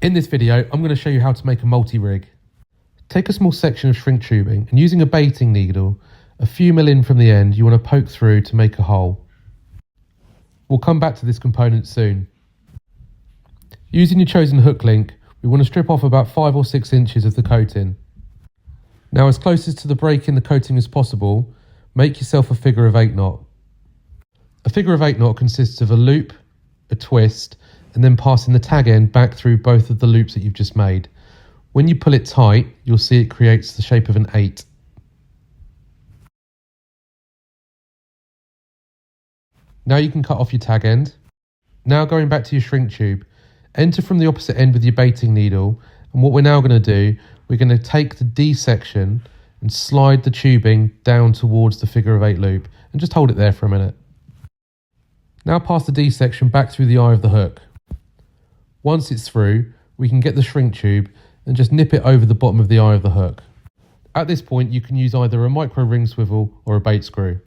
In this video, I'm going to show you how to make a multi-rig. Take a small section of shrink tubing and using a baiting needle, a few mil in from the end, you want to poke through to make a hole. We'll come back to this component soon. Using your chosen hook link, we want to strip off about 5 or 6 inches of the coating. Now, as close to the break in the coating as possible, make yourself a figure of 8 knot. A figure of 8 knot consists of a loop, a twist, and then passing the tag end back through both of the loops that you've just made. When you pull it tight, you'll see it creates the shape of an 8. Now you can cut off your tag end. Now going back to your shrink tube, enter from the opposite end with your baiting needle, and what we're now going to do, we're going to take the D section and slide the tubing down towards the figure of 8 loop and just hold it there for a minute. Now pass the D section back through the eye of the hook. Once it's through, we can get the shrink tube and just nip it over the bottom of the eye of the hook. At this point, you can use either a micro ring swivel or a bait screw.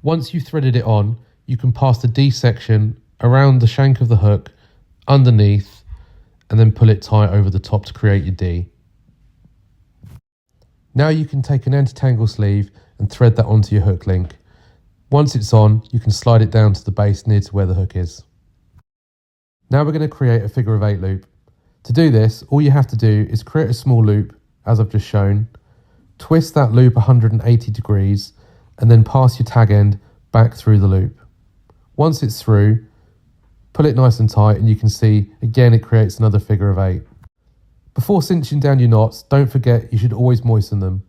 Once you've threaded it on, you can pass the D section around the shank of the hook, underneath, and then pull it tight over the top to create your D. Now you can take an anti-tangle sleeve and thread that onto your hook link. Once it's on, you can slide it down to the base near to where the hook is. Now we're going to create a figure of 8 loop. To do this, all you have to do is create a small loop, as I've just shown, twist that loop 180 degrees, and then pass your tag end back through the loop. Once it's through, pull it nice and tight, and you can see, again, it creates another figure of 8. Before cinching down your knots, don't forget you should always moisten them.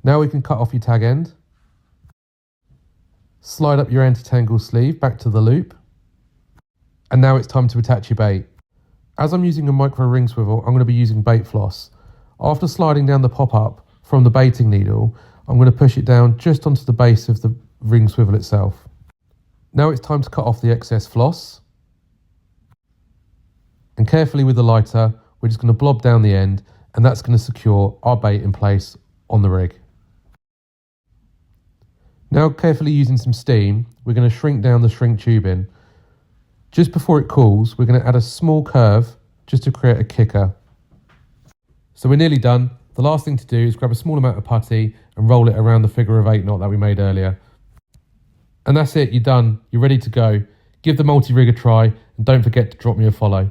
Now we can cut off your tag end, slide up your anti-tangle sleeve back to the loop, and now it's time to attach your bait. As I'm using a micro ring swivel, I'm going to be using bait floss. After sliding down the pop-up from the baiting needle, I'm going to push it down just onto the base of the ring swivel itself. Now it's time to cut off the excess floss. And carefully with the lighter, we're just going to blob down the end, and that's going to secure our bait in place on the rig. Now, carefully using some steam, we're going to shrink down the shrink tubing. Just before it cools, we're going to add a small curve just to create a kicker. So we're nearly done. The last thing to do is grab a small amount of putty and roll it around the figure of 8 knot that we made earlier. And that's it, you're done. You're ready to go. Give the multi-rig a try, and don't forget to drop me a follow.